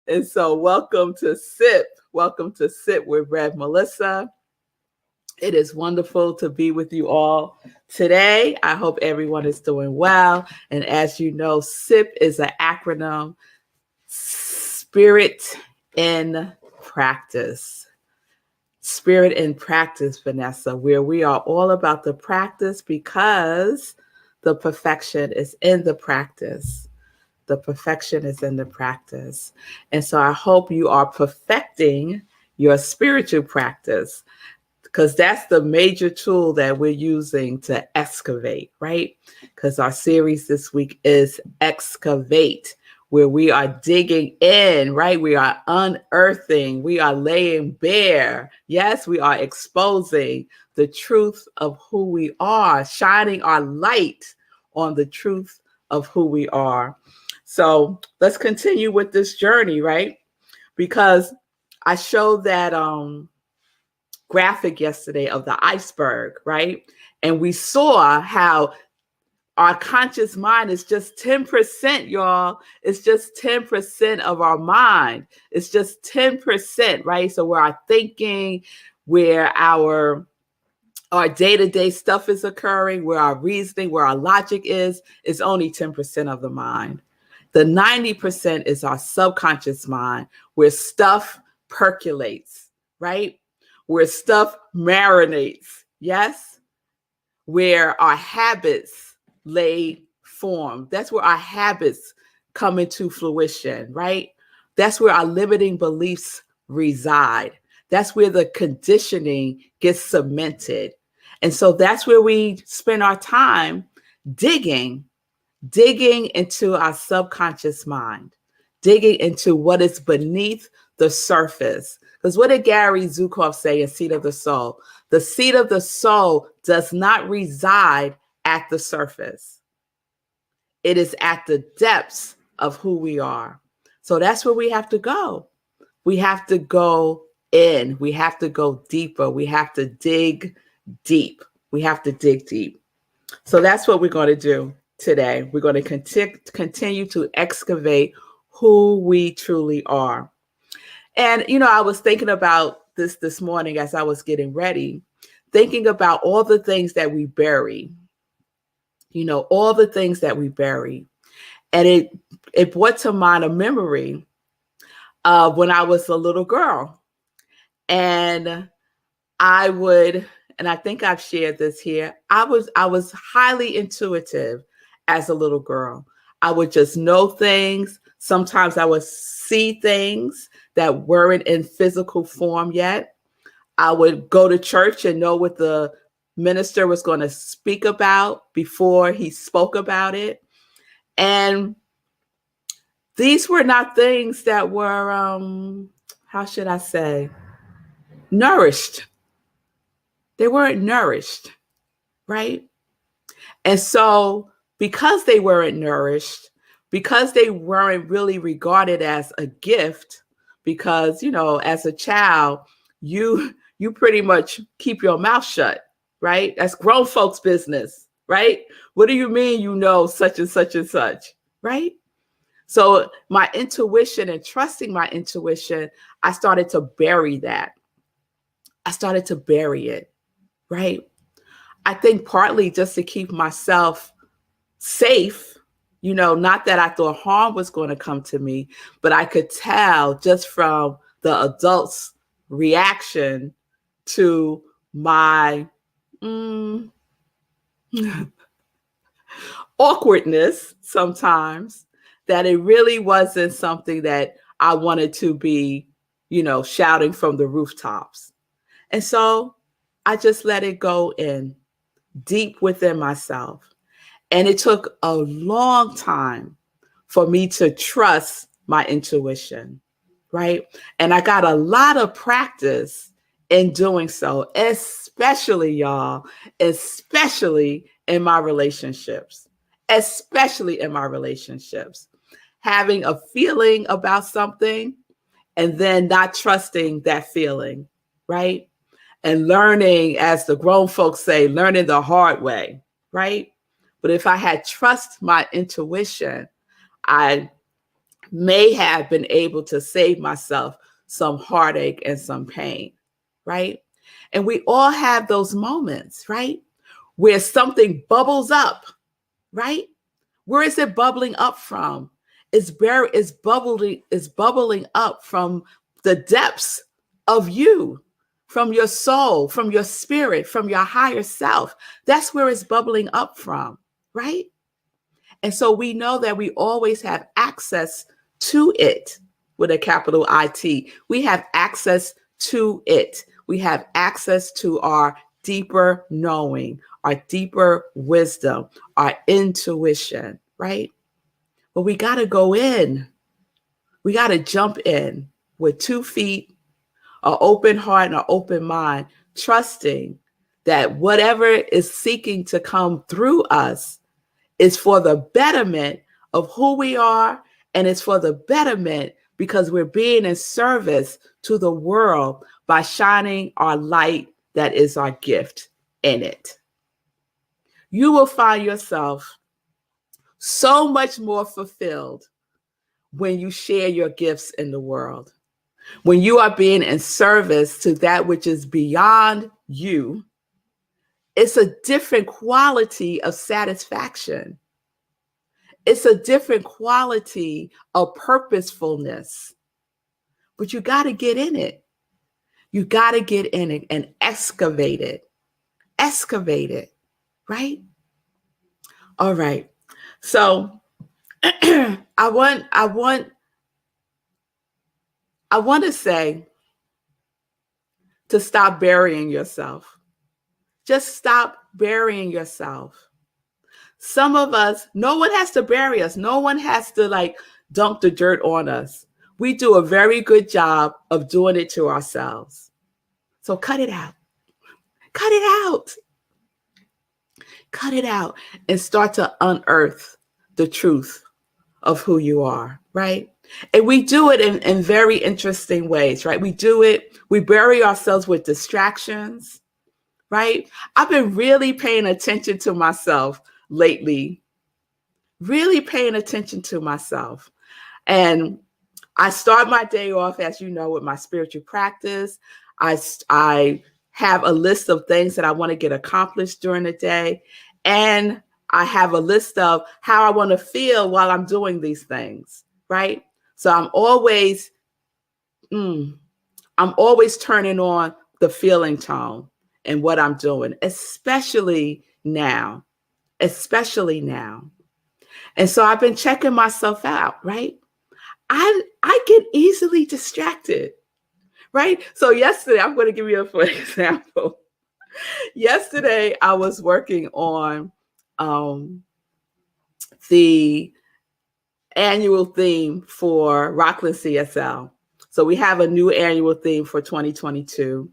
And so welcome to SIP. Welcome to SIP with Rev Melissa. It is wonderful to be with you all today. I hope everyone is doing well. And as you know, SIP is an acronym, Spirit in Practice. Spirit in Practice, Vanessa, where we are all about the practice because the perfection is in the practice. The perfection is in the practice. And so I hope you are perfecting your spiritual practice, because that's the major tool that we're using to excavate, right? Because our series this week is Excavate, where we are digging in, right? We are unearthing, we are laying bare. Yes, we are exposing the truth of who we are, shining our light on the truth of who we are. So let's continue with this journey, right? Because I showed that graphic yesterday of the iceberg, right? And we saw how our conscious mind is just 10%, y'all. It's just 10% of our mind. It's just 10%, right? So where our thinking, where our day-to-day stuff is occurring, where our reasoning, where our logic is only 10% of the mind. The 90% is our subconscious mind, where stuff percolates, right? Where stuff marinates, yes? Where our habits lay form. That's where our habits come into fruition, right? That's where our limiting beliefs reside. That's where the conditioning gets cemented. And so that's where we spend our time digging into our subconscious mind, digging into what is beneath the surface. Because what did Gary Zukav say in Seat of the Soul? The seat of the soul does not reside at the surface. It is at the depths of who we are. So that's where we have to go. We have to go in. We have to go deeper. We have to dig deep. We have to dig deep. So that's what we're going to do today. We're going to continue to excavate who we truly are. And, I was thinking about this morning as I was getting ready, thinking about all the things that we bury, all the things that we bury. And it brought to mind a memory of when I was a little girl. And and I think I've shared this here, I was highly intuitive as a little girl. I would just know things. Sometimes I would see things that weren't in physical form yet. I would go to church and know what the minister was going to speak about before he spoke about it. And these were not things that were, how should I say, nourished. They weren't nourished, right? And so because they weren't nourished, because they weren't really regarded as a gift, because, as a child, you pretty much keep your mouth shut, right? That's grown folks' business, right? What do you mean such and such and such, right? So my intuition and trusting my intuition, I started to bury that. I started to bury it, right? I think partly just to keep myself safe, not that I thought harm was going to come to me, but I could tell just from the adults' reaction to my awkwardness sometimes, that it really wasn't something that I wanted to be, shouting from the rooftops. And so I just let it go in deep within myself. And it took a long time for me to trust my intuition, right? And I got a lot of practice in doing so, especially, y'all, especially in my relationships, having a feeling about something and then not trusting that feeling, right? And learning, as the grown folks say, learning the hard way, right? But if I had trust my intuition, I may have been able to save myself some heartache and some pain, right? And we all have those moments, right? Where something bubbles up, right? Where is it bubbling up from? It's bubbling up from the depths of you, from your soul, from your spirit, from your higher self. That's where it's bubbling up from, right? And so we know that we always have access to it with a capital IT. We have access to it. We have access to our deeper knowing, our deeper wisdom, our intuition, right? But we got to go in. We got to jump in with 2 feet, an open heart and an open mind, trusting that whatever is seeking to come through us is for the betterment of who we are, and it's for the betterment because we're being in service to the world by shining our light that is our gift in it. You will find yourself so much more fulfilled when you share your gifts in the world. When you are being in service to that which is beyond you, it's a different quality of satisfaction. It's a different quality of purposefulness. But you got to get in it. You got to get in it and excavate it. Excavate it, right? All right. So I want to say to stop burying yourself. Just stop burying yourself. Some of us, no one has to bury us. No one has to like dump the dirt on us. We do a very good job of doing it to ourselves. So cut it out. Cut it out. Cut it out and start to unearth the truth of who you are, right? And we do it in very interesting ways, right? We bury ourselves with distractions, right? I've been really paying attention to myself lately, really paying attention to myself. And I start my day off, as you know, with my spiritual practice. I have a list of things that I want to get accomplished during the day. And I have a list of how I want to feel while I'm doing these things, right? So I'm always turning on the feeling tone and what I'm doing, especially now. And so I've been checking myself out, right? I get easily distracted, right? So yesterday, I'm going to give you an example. Yesterday, I was working on the annual theme for Rockland CSL. So we have a new annual theme for 2022.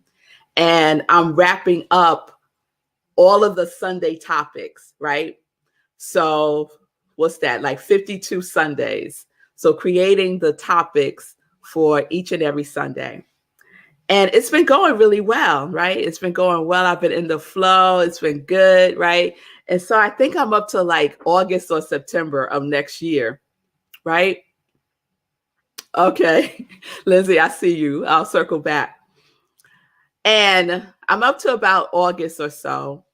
And I'm wrapping up all of the Sunday topics, right? So what's that? Like 52 Sundays. So creating the topics for each and every Sunday. And it's been going really well, right? It's been going well. I've been in the flow. It's been good, right? And so I think I'm up to like August or September of next year, right? Okay. Lindsay, I see you. I'll circle back. And I'm up to about August or so.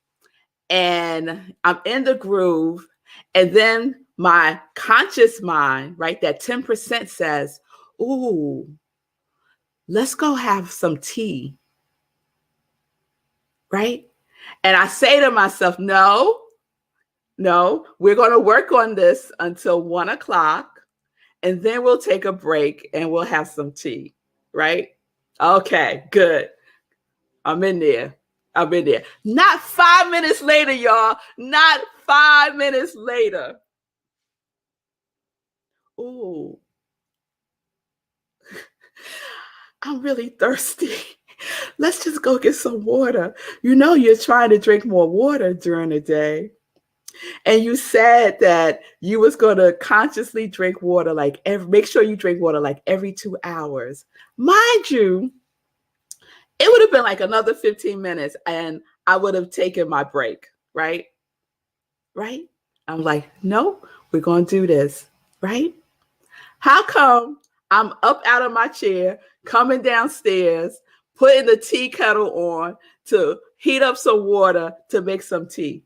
And I'm in the groove. And then my conscious mind, right, that 10% says, ooh, let's go have some tea, right? And I say to myself, no, we're going to work on this until 1 o'clock, and then we'll take a break and we'll have some tea, right? Okay, good. I'm in there. Not 5 minutes later, y'all. Not 5 minutes later. Ooh. I'm really thirsty. Let's just go get some water. You know, you're trying to drink more water during the day. And you said that you was going to consciously drink water, make sure you drink water like every 2 hours. Mind you, it would have been like another 15 minutes and I would have taken my break, right? Right? I'm like, no, we're going to do this, right? How come I'm up out of my chair, coming downstairs, putting the tea kettle on to heat up some water to make some tea?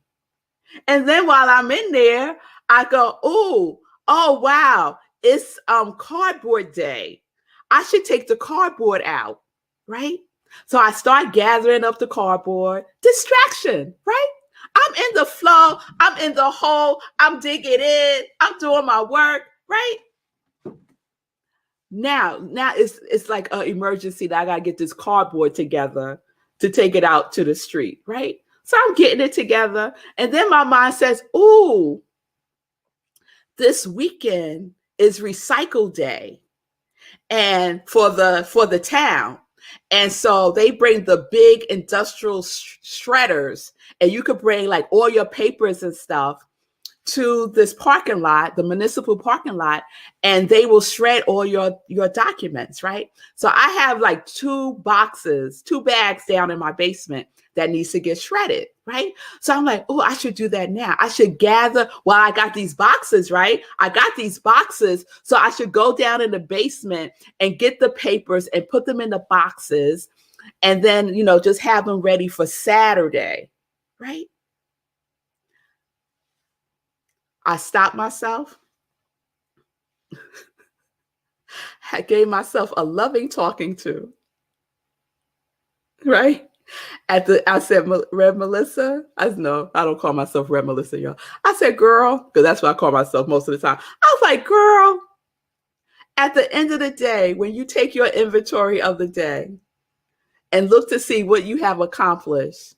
And then while I'm in there, I go, oh wow, it's cardboard day. I should take the cardboard out, right? So I start gathering up the cardboard. Distraction, right? I'm in the flow. I'm in the hole. I'm digging in. I'm doing my work, right? Now it's like an emergency that I gotta get this cardboard together to take it out to the street, right? So I'm getting it together, and then my mind says, "Ooh, this weekend is recycle day, and for the town, and so they bring the big industrial shredders, and you could bring like all your papers and stuff to this parking lot, the municipal parking lot, and they will shred all your documents, right? So I have like two bags down in my basement that needs to get shredded, right? So I'm like, oh, I should do that now. I should gather while I got these boxes, right? I got these boxes, so I should go down in the basement and get the papers and put them in the boxes, and then, just have them ready for Saturday, right? I stopped myself. I gave myself a loving talking to, right? I said, Rev Melissa. I don't call myself Rev Melissa, y'all. I said, girl, because that's what I call myself most of the time. I was like, girl, at the end of the day, when you take your inventory of the day and look to see what you have accomplished,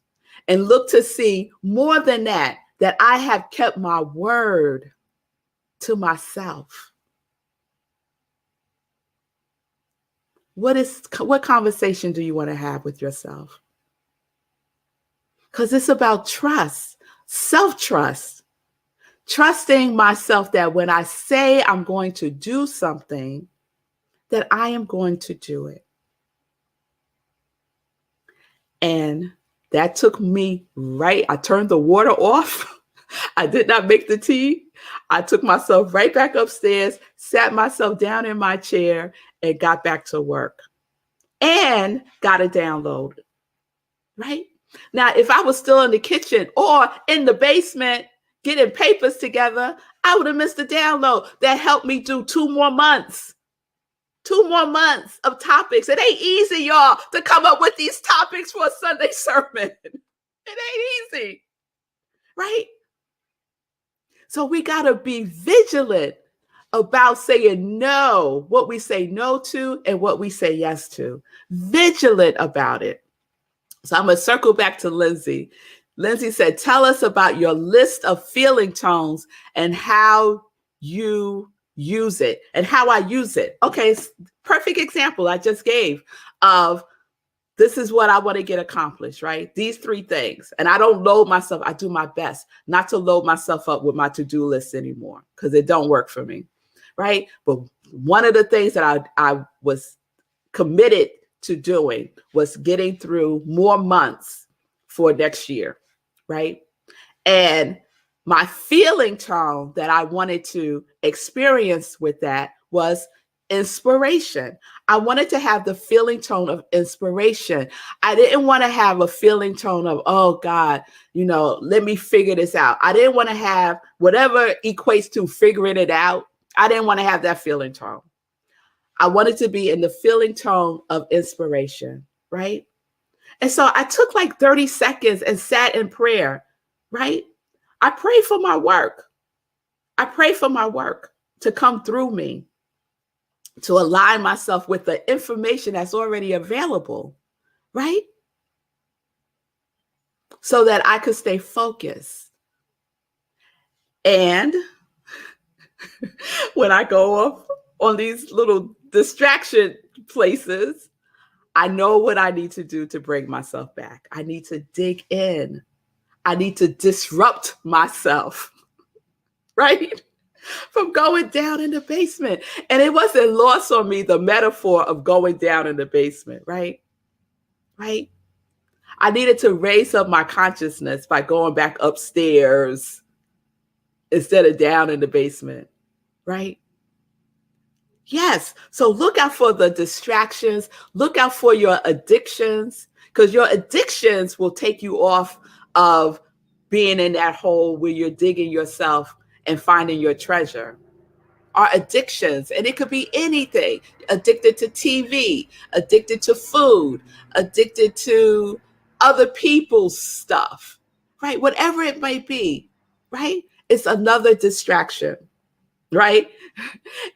and look to see more than that I have kept my word to myself. What conversation do you want to have with yourself? Because it's about trust, self-trust, trusting myself that when I say I'm going to do something, that I am going to do it. And that took me right. I turned the water off. I did not make the tea. I took myself right back upstairs, sat myself down in my chair, and got back to work and got it downloaded, right? Now, if I was still in the kitchen or in the basement getting papers together, I would have missed the download. That helped me do 2 more months. 2 more months of topics. It ain't easy, y'all, to come up with these topics for a Sunday sermon. It ain't easy, right? So we got to be vigilant about saying no, what we say no to and what we say yes to. Vigilant about it. So I'm going to circle back to Lindsay. Lindsay said, tell us about your list of feeling tones and how you use it and how I use it. Okay, perfect example I just gave of this is what I want to get accomplished, right? These 3 things. And I don't load myself. I do my best not to load myself up with my to-do list anymore because it don't work for me, right? But one of the things that I was committed to doing was getting through more months for next year, right? And my feeling tone that I wanted to experience with that was inspiration. I wanted to have the feeling tone of inspiration. I didn't want to have a feeling tone of, oh God, let me figure this out. I didn't want to have whatever equates to figuring it out. I didn't want to have that feeling tone. I wanted to be in the feeling tone of inspiration, right? And so I took like 30 seconds and sat in prayer, right? I pray for my work. I pray for my work to come through me, to align myself with the information that's already available, right? So that I could stay focused. And when I go off on these little distraction places, I know what I need to do to bring myself back. I need to dig in. I need to disrupt myself, right? From going down in the basement. And it wasn't lost on me, the metaphor of going down in the basement, right? Right? I needed to raise up my consciousness by going back upstairs instead of down in the basement, right? Yes. So look out for the distractions. Look out for your addictions, because your addictions will take you off of being in that hole where you're digging yourself and finding your treasure. Our addictions, and it could be anything: addicted to TV, addicted to food, addicted to other people's stuff, right? Whatever it might be, right? It's another distraction, right?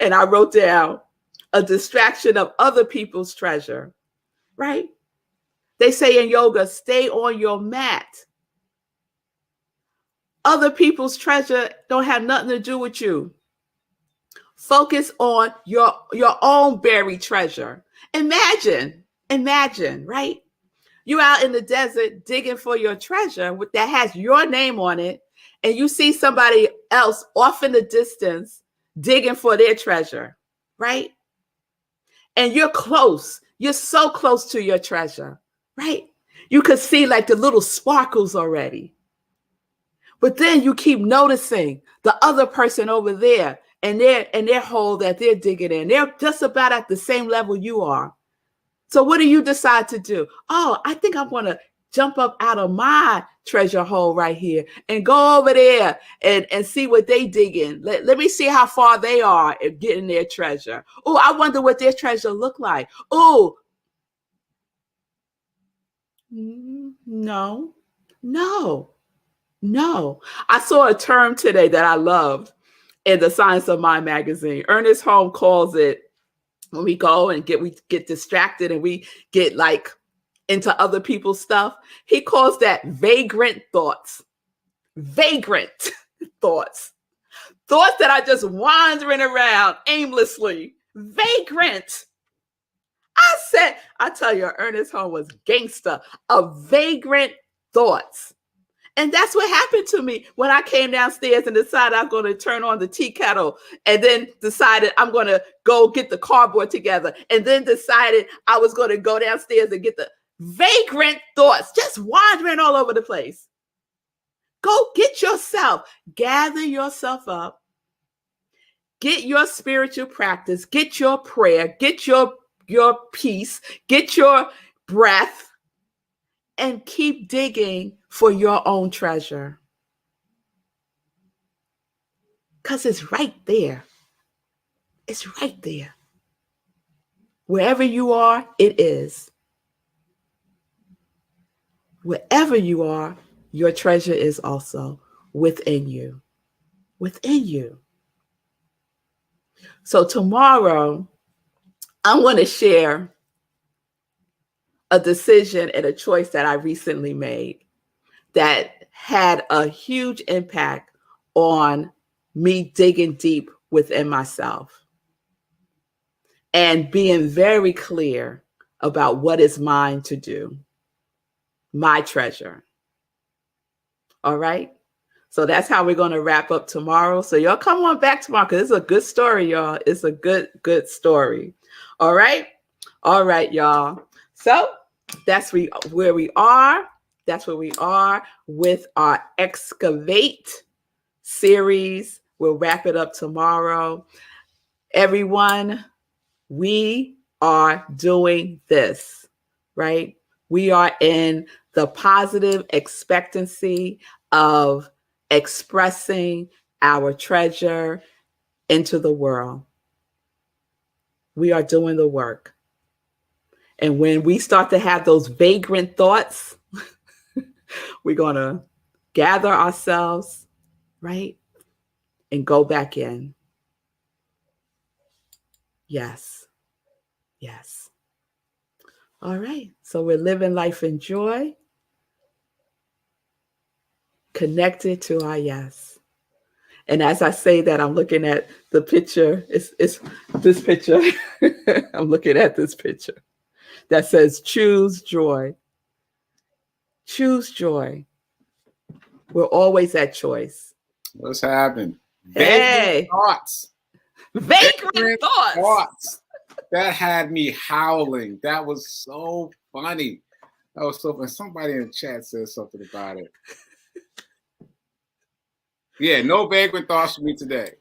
And I wrote down a distraction of other people's treasure, right? They say in yoga, stay on your mat. Other people's treasure don't have nothing to do with you. Focus on your own buried treasure. Imagine, right? You out in the desert digging for your treasure that has your name on it, and you see somebody else off in the distance digging for their treasure, right? And you're close. You're so close to your treasure, right? You could see like the little sparkles already. But then you keep noticing the other person over there and their hole that they're digging in. They're just about at the same level you are. So what do you decide to do? Oh, I think I'm going to jump up out of my treasure hole right here and go over there and see what they dig in. Let me see how far they are at getting their treasure. Oh, I wonder what their treasure look like. Oh, no. I saw a term today that I loved in the Science of Mind magazine. Ernest Holmes calls it, when we go and we get distracted and we get like into other people's stuff, he calls that vagrant thoughts. Vagrant thoughts. Thoughts that are just wandering around aimlessly. Vagrant. I tell you, Ernest Holmes was gangster of vagrant thoughts. And that's what happened to me when I came downstairs and decided I'm going to turn on the tea kettle, and then decided I'm going to go get the cardboard together, and then decided I was going to go downstairs and get the vagrant thoughts just wandering all over the place. Go get yourself, gather yourself up, get your spiritual practice, get your prayer, get your peace, get your breath, and keep digging for your own treasure. Because it's right there. It's right there. Wherever you are, it is. Wherever you are, your treasure is also within you. Within you. So tomorrow, I'm going to share a decision and a choice that I recently made that had a huge impact on me digging deep within myself and being very clear about what is mine to do, my treasure. All right? So that's how we're going to wrap up tomorrow. So y'all come on back tomorrow, because it's a good story, y'all. It's a good story. All right? All right, y'all. So that's where we are. That's where we are with our Excavate series. We'll wrap it up tomorrow. Everyone, we are doing this, right? We are in the positive expectancy of expressing our treasure into the world. We are doing the work. And when we start to have those vagrant thoughts, we're going to gather ourselves, right? And go back in. Yes. Yes. All right. So we're living life in joy, connected to our yes. And as I say that, I'm looking at the picture. It's this picture. I'm looking at this picture that says, choose joy. Choose joy. We're always at choice. What's happening? Hey. Vagrant thoughts. Vagrant thoughts. That had me howling. That was so funny. That was so funny. Somebody in the chat said something about it. Yeah, no vagrant thoughts for me today.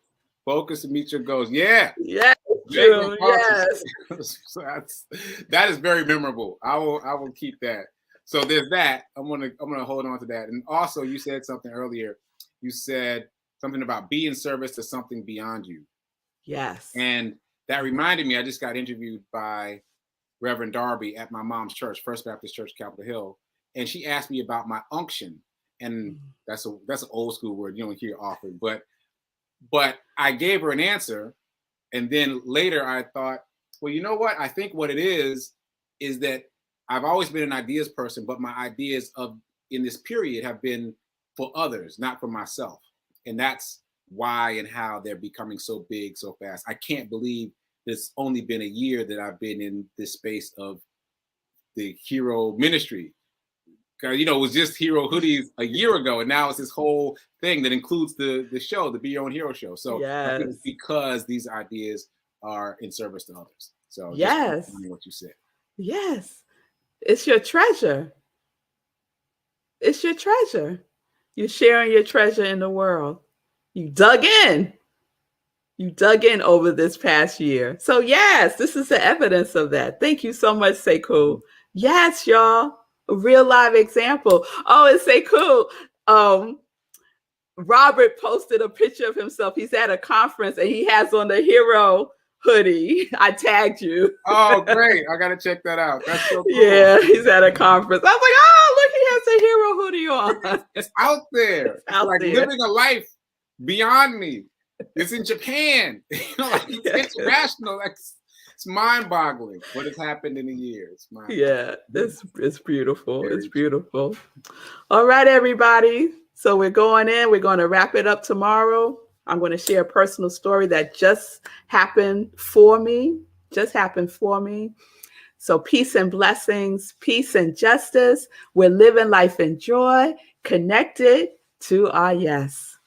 Focus and meet your goals. Yeah. Yes. True. Yes. So that is very memorable. I will keep that. So there's that. I'm gonna hold on to that. And also, you said something earlier. You said something about be in service to something beyond you. Yes. And that reminded me. I just got interviewed by Reverend Darby at my mom's church, First Baptist Church, Capitol Hill, and she asked me about my unction. And that's an old school word you don't hear often, but I gave her an answer, and then later I thought, well, you know what? I think what it is that I've always been an ideas person, but my ideas in this period have been for others, not for myself, and that's why and how they're becoming so big so fast. I can't believe it's only been a year that I've been in this space of the hero ministry. It was just hero hoodies a year ago, and now it's this whole thing that includes the show, the Be Your Own Hero show. So yes. I think it's because these ideas are in service to others. So yes, just what you said. Yes, it's your treasure. It's your treasure. You're sharing your treasure in the world. You dug in. You dug in over this past year. So yes, this is the evidence of that. Thank you so much, Sekou. Yes, y'all. A real live example. Oh, and Sekou. Robert posted a picture of himself. He's at a conference and he has on the hero hoodie. I tagged you. Oh, great. I got to check that out. That's so cool. Yeah, he's at a conference. I was like, oh, look, he has a hero hoodie on. It's out there. It's out like there. Living a life beyond me. It's in Japan. It's international. It's mind-boggling what has happened in a year. It's beautiful. It's beautiful. All right, everybody. So we're going in. We're going to wrap it up tomorrow. I'm going to share a personal story that just happened for me. So peace and blessings, peace and justice. We're living life in joy, connected to our yes.